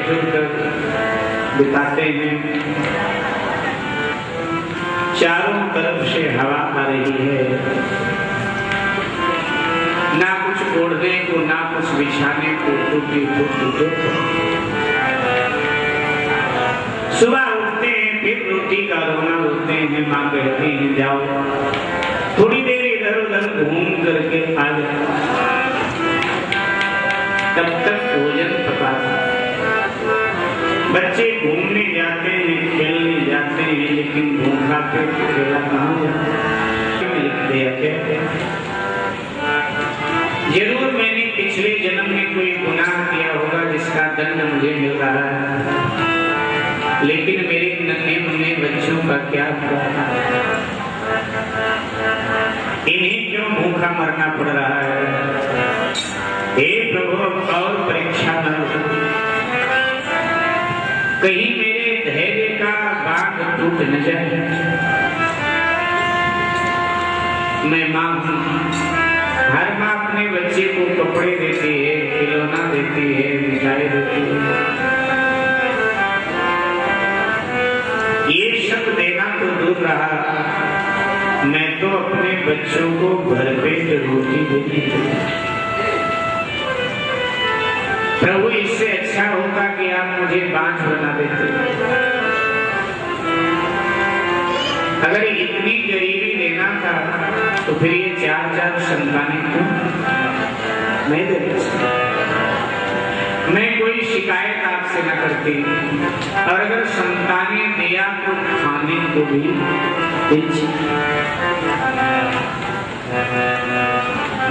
जुट कर बिताते हैं। चारों तरफ से हवा आ रही है, ना कुछ ओढ़ने को ना कुछ बिछाने को, टूटी फूटी। सुबह उठते हैं, फिर रोटी का रोना होते हैं। माँ कहती हैं जाओ थोड़ी देर इधर उधर घूम करके आ जाओ। तब तक भोजन पका। बच्चे घूमने जाते हैं, खेलने जाते हैं, लेकिन भूखा पेट खेला कहाँ जाता। लिखते हैं जरूर मैंने पिछले जन्म में कोई गुनाह किया होगा जिसका दंड मुझे मिल रहा है, लेकिन मेरे नन्हे मुन्ने बच्चों का क्या हुआ? इन्हें क्यों भूखा मरना पड़ रहा है? हे प्रभु और परीक्षा न हो, कहीं मेरे धैर्य का बांध टूट न जाए। मैं मां हूं, हर मां अपने बच्चे को कपड़े देती है, खिलौना देती है, मिठाई देती है। ये सब देना तो दूर रहा, मैं तो अपने बच्चों को भरपेट रोटी देती हूँ। प्रभु इससे अच्छा होता कि आप मुझे बांझ बना देते। अगर इतनी गरीबी देना था तो फिर ये 4 संतानें क्यों नहीं देते? मैं कोई शिकायत आपसे न करती, और अगर संतानें दिया तो खाने को भी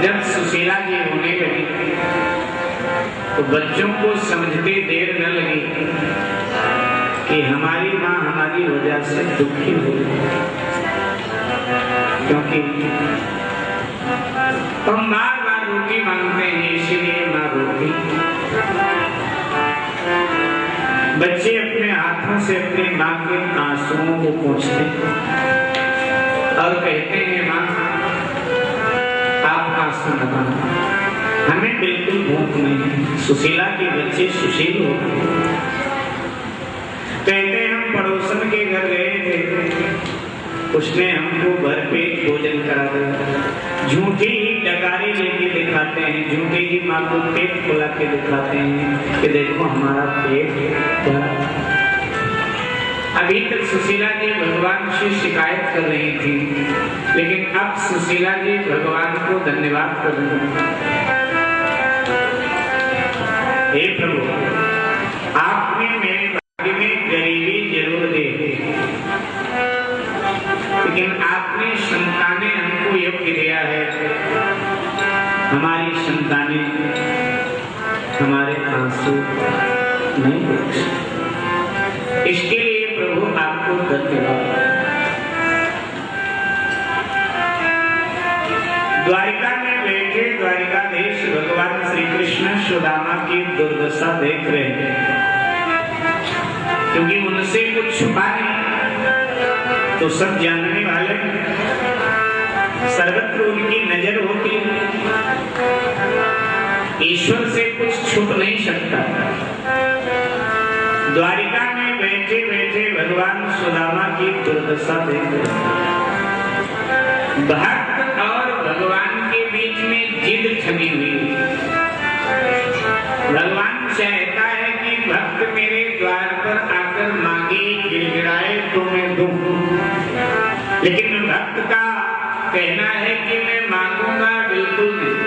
जब सुशीला जी होने लगी तो बच्चों को समझते देर न लगी कि हमारी माँ हमारी वजह से दुखी हो, क्योंकि हम बार बार रोटी मांगते हैं, इसीलिए माँ रोटी। बच्चे अपने हाथों से अपनी माँ के आंसुओं को पोंछते और कहते हैं माँ आप आंसू न बहाओ, हमें बिल्कुल भूख नहीं। सुशीला के बच्चे सुशील हो कहते हम पड़ोसन के घर गए थे, उसने हमको भरपेट भोजन करा दिया। झूठी ही डगारी लेके दिखाते हैं, झूठी ही माँ को पेट फुला के दिखाते हैं कि देखो हमारा पेट भरा। अभी तक सुशीला जी भगवान से शिकायत कर रही थी, लेकिन अब सुशीला जी भगवान को धन्यवाद कर रही हैं। हे प्रभु, आपने मेरे भाग्य में गरीबी जरूर दे दी, लेकिन आपने संतानें हमको योग्य दिया है। हमारी संतानें हमारे आंसू नहीं देती, इसके लिए प्रभु आपको धन्यवाद। द्वारिका में बैठे द्वारिकाधीश भगवान श्री कृष्ण सुदामा की दुर्दशा देख रहे हैं, क्योंकि उनसे कुछ छुपा नहीं तो सब जानने वाले, सर्वत्र उनकी नजर होती, ईश्वर से कुछ छुप नहीं सकता। द्वारिका में बैठे बैठे भगवान सुदामा की दुर्दशा देख रहे हैं। भक्त और भगवान के बीच में जिद थमी हुई। भगवान चाहता है कि भक्त मेरे द्वार पर आकर मांगे, गिड़गिड़ाए तो मैं दूं, लेकिन भक्त का कहना है कि मैं मांगूंगा बिल्कुल नहीं।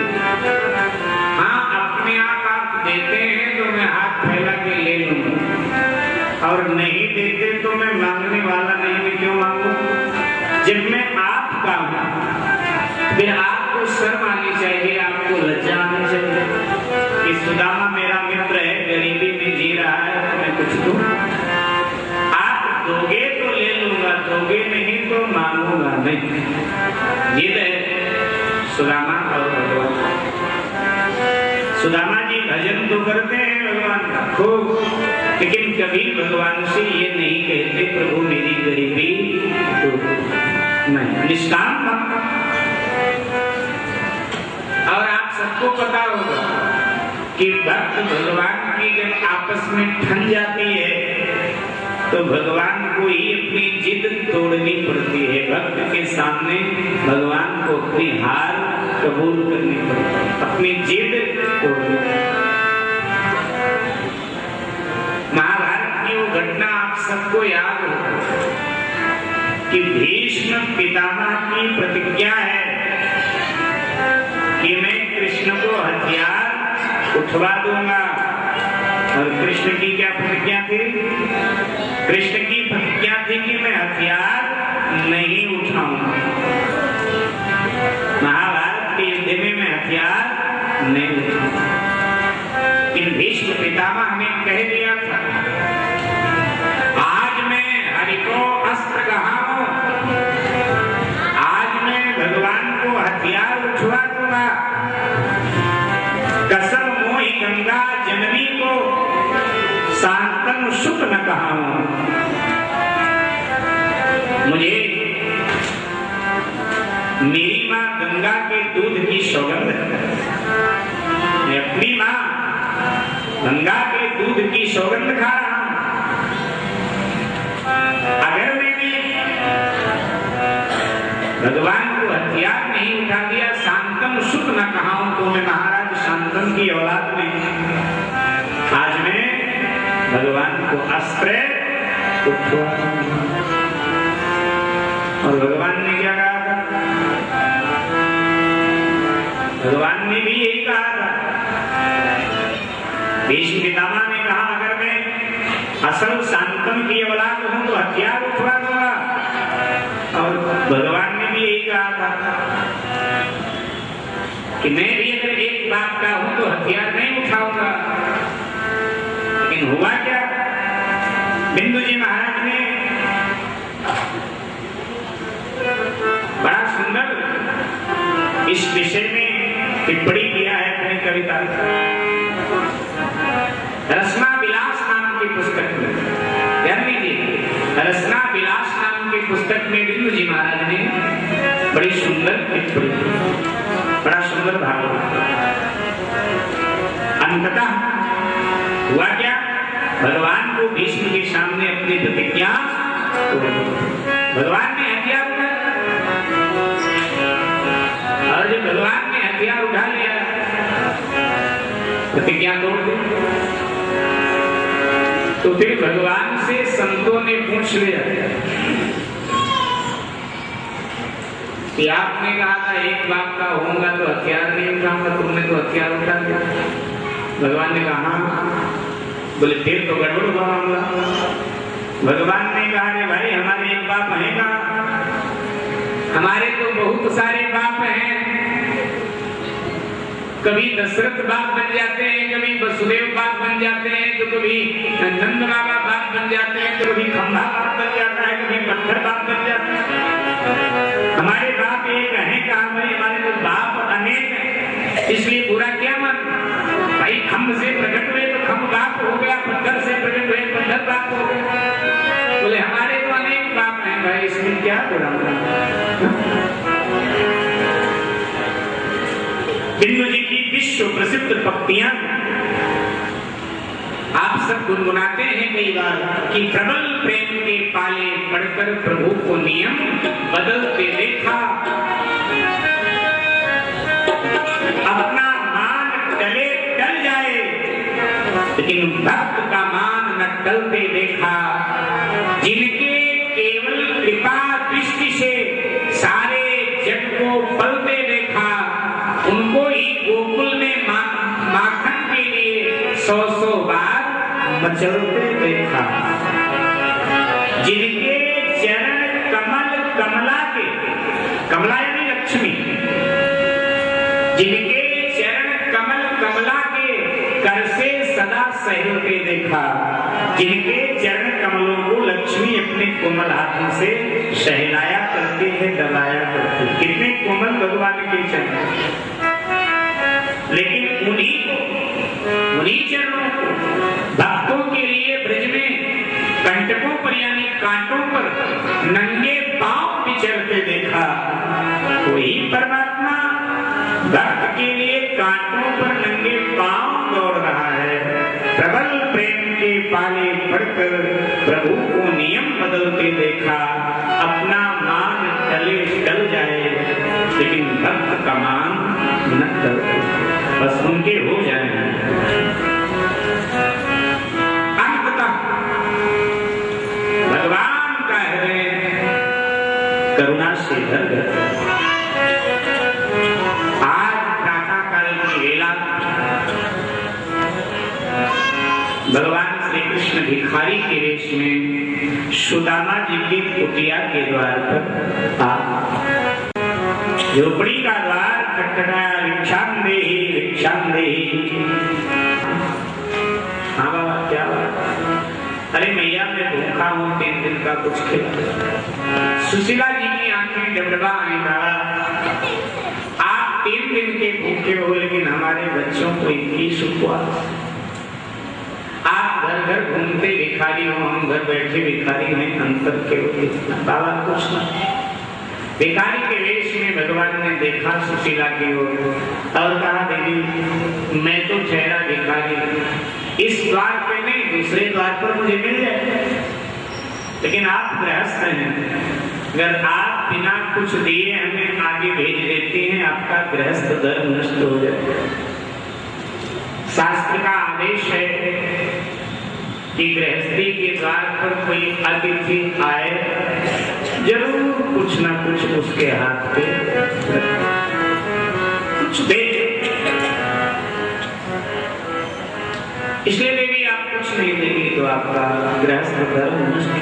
हाँ, अपने आप देते हैं तो मैं हाथ फैला के ले लूंगा, और नहीं देते तो मैं मांगने वाला नहीं, मैं क्यों मांगू? जब मैं आपका हूं फिर आपको शर्म आनी चाहिए, आपको लज्जा आनी चाहिए कि सुदामा मेरा मित्र है, गरीबी में जी रहा है, तो मैं कुछ दूं। आप दोगे तो ले लूंगा, दोगे नहीं तो मांगूंगा नहीं। जिद है सुदामा और भगवान। सुदामा जी भजन तो करते हैं भगवान का खूब, लेकिन कभी भगवान से ये नहीं कहते प्रभु मेरी गरीबी नहीं, निष्काम भक्त। और आप सबको पता होगा कि भक्त भगवान की जब आपस में ठन जाती है तो भगवान को ही अपनी जिद तोड़नी पड़ती है। भक्त के सामने भगवान को अपनी हार कबूल करनी पड़ती है, अपनी जिद तोड़नी। महाभारत की वो घटना आप सबको याद हो कि भीष्म पितामह की प्रतिज्ञा है कि मैं कृष्ण को हथियार उठवा दूंगा। और कृष्ण की क्या प्रतिज्ञा थी? कृष्ण की प्रतिज्ञा थी कि मैं हथियार नहीं उठाऊंगा, महाभारत के युद्ध में मैं हथियार नहीं उठाऊंगा। इन भीष्म पितामह ने कह दिया था आज मैं हरि को अस्त्र गहाऊं, आज मैं भगवान को हथियार उठवा दूंगा। कसम मोहि गंगा जननी को शांतनु सुख न कहाऊं। मुझे मेरी माँ गंगा के दूध की सौगंध है, मैं अपनी माँ गंगा के दूध की सौगंध खा रहा हूं। अगर मैंने भगवान को हथियार नहीं उठा दिया, शांतम सुख न कहाऊं, तो मैं महाराज शांतम की औलाद में आज मैं भगवान को अस्त्र उठवा। और भगवान ने क्या कहा था? भगवान ने भी यही कहा था। भीष्म पितामह ने कहा अगर मैं असल शांतम की औलाद हूं तो हथियार उठवा दूंगा। और भगवान ने भी यही कहा था कि मैं भी अगर एक बाप का हूं तो हथियार नहीं उठाऊंगा। लेकिन हुआ क्या? बिंदु जी महाराज ने बड़ा सुंदर इस विषय में टिप्पणी किया है अपनी कविता रसना विलास नाम की पुस्तक में। ध्यान दीजिए, रसना विलास नाम की पुस्तक में बिंदु जी महाराज ने बड़ी सुंदर टिप्पणी, बड़ा सुंदर भाव। अंततः हुआ क्या? भगवान को भीष्म के सामने अपनी प्रतिज्ञा, भगवान ने हथियार उठा, और जब भगवान ने हथियार उठा लिया प्रतिज्ञा तोड़ दी, तो फिर भगवान से संतों ने पूछ लिया कि आपने कहा था एक बाप का होऊंगा तो हथियार नहीं उठाऊंगा, तुमने तो हथियार उठा दिया। भगवान ने कहा हाँ। बोले फिर तो गड़बड़ हुआ मामला। भगवान ने कहा रे भाई हमारे एक बाप है का? हमारे तो बहुत सारे बाप हैं। कभी दशरथ बाप बन जाते हैं, कभी वसुदेव बाप बन जाते हैं, तो कभी नंद बाबा बाप बन जाते हैं, तो कभी खंभा बाप बन जाता है, कभी पत्थर बाप बन जाता है। हमारे बाप एक है कहा? भाई हमारे तो बाप अनेक हैं, इसलिए बुरा क्या मत। भाई खम्भ से प्रकट हुए तो खम्भ बाप हो गया, पत्थर से प्रकट हुए पत्थर बाप हो गया। बोले हमारे तो अनेक बाप हैं भाई, इसमें क्या बुरा। बिंदु जी की विश्व प्रसिद्ध पंक्तियां आप सब गुनगुनाते हैं कई बार कि प्रबल प्रेम के पाले पढ़कर प्रभु को नियम बदलते देखा, अपना मान टले टल जाए लेकिन भक्त का मान न टलते देखा। जिनके केवल कृपा दृष्टि से सारे जग को पलते देखा, उनको ही गोकुल में माखन के लिए 100 बार मचलते देखा। जिनके चरण कमल कमला के, कमला यानी लक्ष्मी, जिनके चरण कमल कमला के कर से सदा सहलते देखा। जिनके चरण कमलों को लक्ष्मी अपने कोमल हाथों से सहलाया करते हैं, दबाया करते हैं। कितने कोमल भगवान के चरण, लेकिन उन्हीं चरणों को भक्तों के लिए ब्रज में कंटकों पर यानी कांटों पर नंगे पांव विचरते देखा। वही परमात्मा भक्त के लिए कांटों पर नंगे पांव दौड़ रहा है। प्रबल प्रेम के पाले पड़कर प्रभु को नियम बदलते देखा। अपना मान टले टल जाए, लेकिन भक्त का मान न टले, बस उनके हो जाए। अंततः भगवान का हृदय करुणा से भर गया। आज प्रातःकाल की वेला भगवान श्री कृष्ण भिखारी के वेश में सुदामा जी की कुटिया के द्वार पर आ। झोपड़ी का द्वार खटखटाया, भिक्षांदेहि भिक्षांदेहि। हाँ बाबा, क्या बात? अरे मैया, मैं भूखा हूँ, 3 दिन का कुछ खिला। सुशीला जी की आंखें डबडबा आई। आप 3 दिन के भूखे हो, लेकिन हमारे बच्चों को इतनी सुखवा। आप घर घर घूमते भिखारी हो, हम घर बैठे भिखारी हैं, अंतर केवल इतना। बाबा कुछ ना। भिखारी के वेश में भगवान ने देखा सुशीला की ओर और कहा, देवी मैं तो ठहरा भिखारी, इस द्वार पे नहीं दूसरे द्वार पर मुझे मिल जाए, लेकिन आप गृहस्थ हैं, अगर आप बिना कुछ दिए हमें आगे भेज देते हैं, आपका गृहस्थ धर्म नष्ट हो जाए। शास्त्र का आदेश है कि गृहस्थी के द्वार पर कोई अतिथि आए, जरूर कुछ ना कुछ उसके हाथ पे कुछ दे। इसलिए देवी आप कुछ नहीं देंगे तो आपका गृहस्थ धर्म नष्ट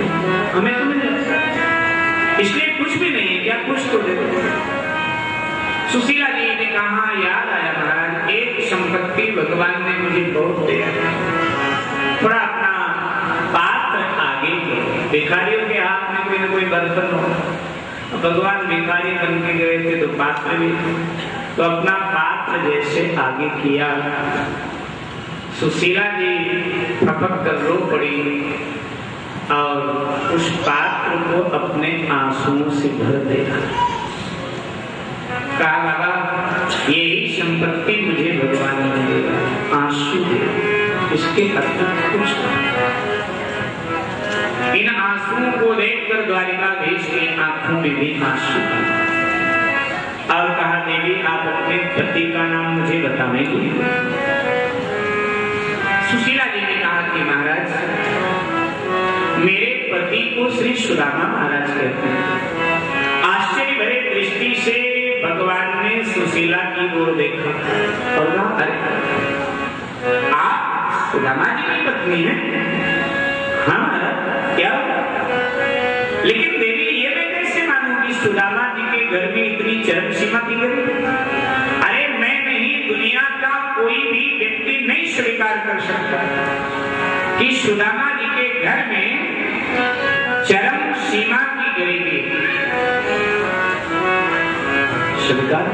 हमें तो मिल जाएगा, इसलिए कुछ भी नहीं है, क्या कुछ तो दे दो। सुशीला जी ने कहा, याद आया महाराज, एक संपत्ति भगवान ने मुझे बहुत दिया, थोड़ा अपना पात्र आगे करो। भिखारियों के हाथ में कोई ना कोई बर्तन हो, भगवान भिखारी बन के गए थे तो पात्र भी, तो अपना पात्र जैसे आगे किया। सुशीला जी फपक कर रो पड़ी और उस पात्र को अपने आंसुओं से भर दिया। कहा, बाबा यही संपत्ति मुझे भगवान ने दिया, आंसू दे, इसके अतिरिक्त कुछ नहीं। इन आंसुओं को देखकर द्वारिकाधीश की आंखों में भी आंसू और कहा, देवी आप अपने पति का नाम मुझे बताएंगे? सुशीला जी ने कहा कि महाराज, मेरे पति को श्री सुदामा महाराज कहते हैं। आश्चर्य भरे दृष्टि से भगवान ने सुशीला की ओर देखा और कहा, अरे आप सुदामा जी की पत्नी हैं? हाँ महाराज, क्या? लेकिन देवी ये मैं कैसे मानूं कि सुदामा जी के घर में इतनी चरम सीमा की गई? अरे मैं नहीं, दुनिया का कोई भी व्यक्ति नहीं स्वीकार कर सकता कि सुदामा जी के घर में चरम सीमा की गई। स्वीकार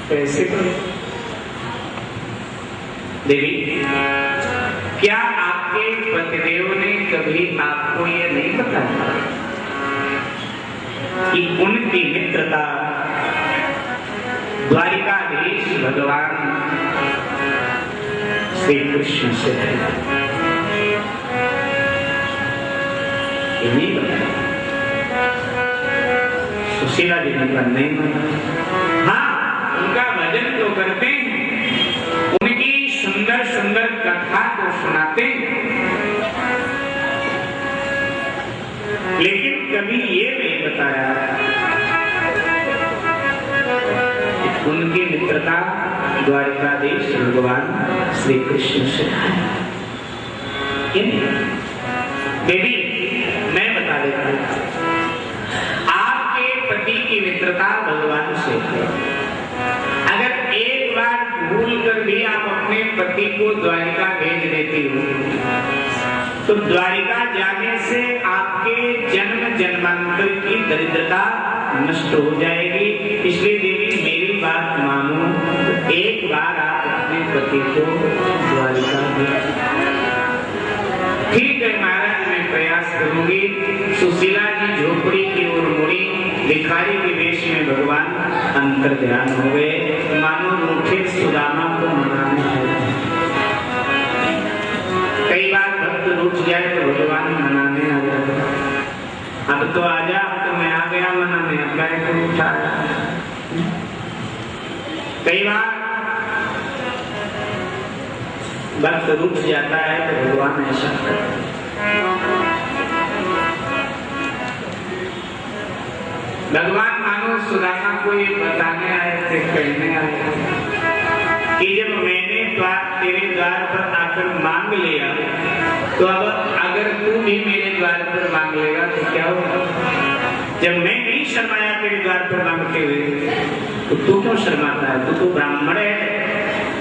कैसे करें? देवी, क्या आपके पतिदेव ने कभी आपको यह नहीं बताया कि उनकी मित्रता द्वारिकाधीश भगवान श्री कृष्ण से है? नहीं बताया। सुशीला जी ने कहा, नहीं माना। हाँ, उनका भजन तो करते हैं, उनकी सुंदर सुंदर कथा को सुनाते हैं, लेकिन कभी ये नहीं बताया उनकी मित्रता द्वारिकाधीश भगवान श्री कृष्ण से है। देवी मैं बता देता हूं, आपके पति की मित्रता भगवान से है। अगर एक बार भूल कर भी आप अपने पति को द्वारिका भेज देती हो, तो द्वारिका जाने से आपके जन्म जन्मांतर की दरिद्रता नष्ट हो जाएगी। इसलिए देवी मेरी बात मानो, एक बार आप अपने पति को द्वारिका भेज। ठीक है महाराज, मैं प्रयास करूंगी। सुशीला जी झोपड़ी की ओर मुड़ी, भिखारी के वेश वेश में भगवान अंतर ध्यान हो गए, मानो रूठे सुदामा को मनाने आए। कई बार भक्त रूठ जाए तो भगवान मनाने आ जाते, अब तो आजा, अब तो मैं आ गया मनाने, अब क्या को उठाया। कई बार भक्त रूठ जाता है तो भगवान ऐसा करते। भगवान मानो सुदामा को ये बताने आए थे, कहने आए कि जब मैंने तेरे द्वार पर आकर मांग लिया तो अब अगर तू भी मेरे द्वार पर मांग लेगा तो क्या होगा? जब मैं नहीं शर्माया तेरे द्वार पर मांगते हुए तो तू क्यों शर्माता है? तू तो ब्राह्मण है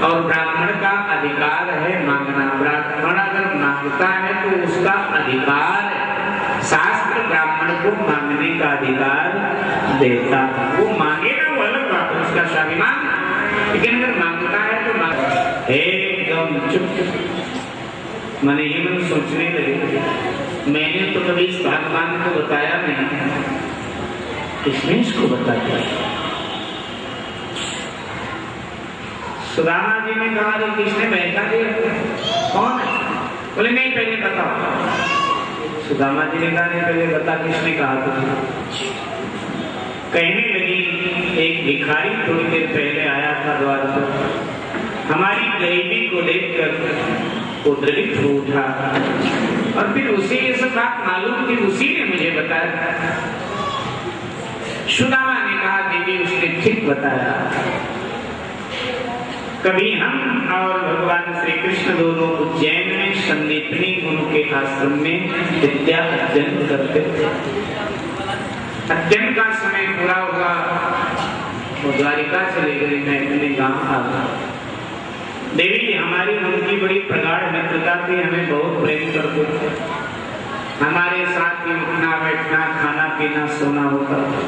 और ब्राह्मण का अधिकार है मांगना। ब्राह्मण अगर मांगता है तो उसका अधिकार है। शास्त्र ब्राह्मण को मांगने का अधिकार देता है। वो मांगेगा वो अलग बात है, उसका स्वाभिमान, लेकिन अगर मांगता है तो एकदम चुप। मन ही मन सोचने लगे, मैंने तो कभी इस भगवान को बताया नहीं, किसने इसको बताया? सुदामा जी ने कहा कि किसने बहका दिया? कौन है? बोले नहीं, पहले बताओ। सुदामा जी ने कहा नहीं, पहले बता किसने कहा तुझे? कहने लगी, एक भिखारी थोड़ी देर पहले आया था द्वार पर, हमारी गरीबी को देखकर वो दलित हो उठा और फिर उसे ये सब बात मालूम थी, उसी ने मुझे बताया। सुदामा ने कहा दीदी उसने ठीक बताया। कभी हम और भगवान श्री कृष्ण दोनों उज्जैन में संदीपनी गुरु के आश्रम में विद्या अध्ययन करते थे। अध्ययन का समय पूरा हुआ, वो द्वारिका चले गए, मैं अपने गांव आ गया। देवी हमारी उनकी बड़ी प्रगाढ़ मित्रता थी, हमें बहुत प्रेम करते थे। हमारे साथ ही उठना बैठना, खाना पीना, सोना होता था।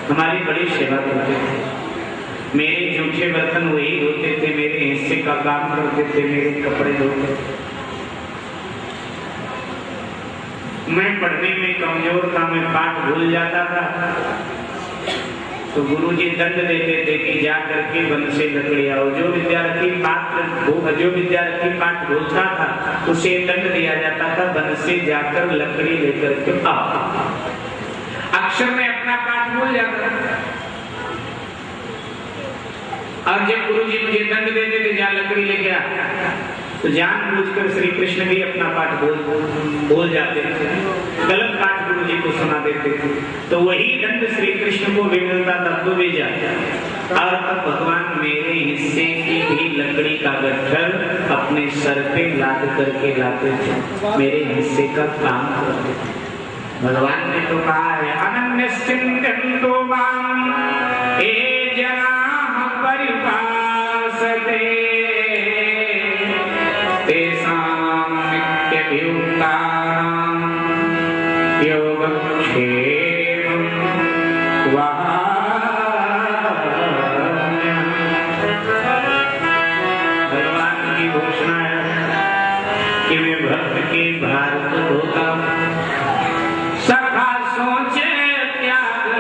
हमारी बड़ी सेवा करते थे। मेरे जूठे बर्तन वही धोते थे, मेरे हिस्से का काम करते थे, मेरे कपड़े धोते थे। मैं पढ़ने में कमजोर था, मैं पाठ भूल जाता था तो गुरुजी दंड देते थे कि जा करके वन से लकड़ी आओ। जो विद्यार्थी पाठ भूलता था उसे दंड दिया जाता था, वन से जाकर लकड़ी लेकर के आओ। अक्षर में अपना पाठ भूल जाता था और जब गुरुजी मुझे दंड देते थे जा लकड़ी लेके आ, तो जानबूझकर श्री कृष्ण भी अपना पाठ बोल जाते थे, गलत पाठ गुरु जी को सुना देते थे, तो वही दंड श्री कृष्ण को भी मिलता था, तो भी जाता। और तब भगवान मेरे हिस्से की भी लकड़ी का गट्ठर अपने सर पे लाद करके लाते थे, मेरे हिस्से का काम करते थे। भगवान ने तो कहा है अनन्य चिंतन्तो माम ये जनाः परिपासते तेषां नित्यभियुक्तानां योगक्षेमं वहाम्यहम्। भगवान की घोषणा है कि मैं भक्त के भार को धोता हूं। सखा सोचे त्याग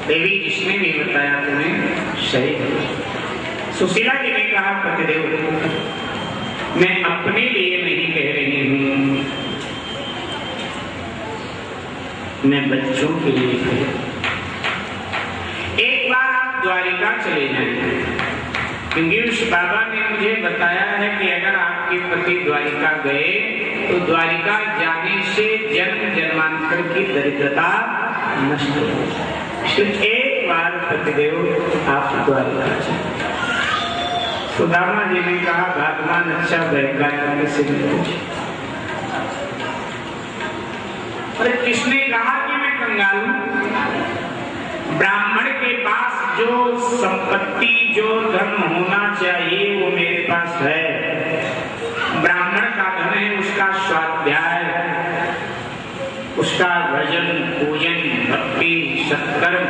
देवी जिसने भी बताया तुम्हें सही है। सुशीला जी ने कहा पतिदेव मैं अपने लिए नहीं कह रही हूं, मैं बच्चों के लिए कह। एक बार आप द्वारिका चले जाएं, क्योंकि उस बाबा ने मुझे बताया है कि अगर आपके पति द्वारिका गए तो द्वारिका जाने से जन्म जन्मांतर की दरिद्रता नष्ट हो जाए। एक बार पतिदेव आप द्वारिका चले। सुदामा जी ने कहा भगवान अच्छा बहकाया किसी ने पूछा। अरे किसने कहा कि मैं कंगाल हूं? ब्राह्मण के पास जो संपत्ति जो धन होना चाहिए वो मेरे पास है। ब्राह्मण का धन है उसका स्वाध्याय, उसका भजन पूजन भक्ति सत्कर्म,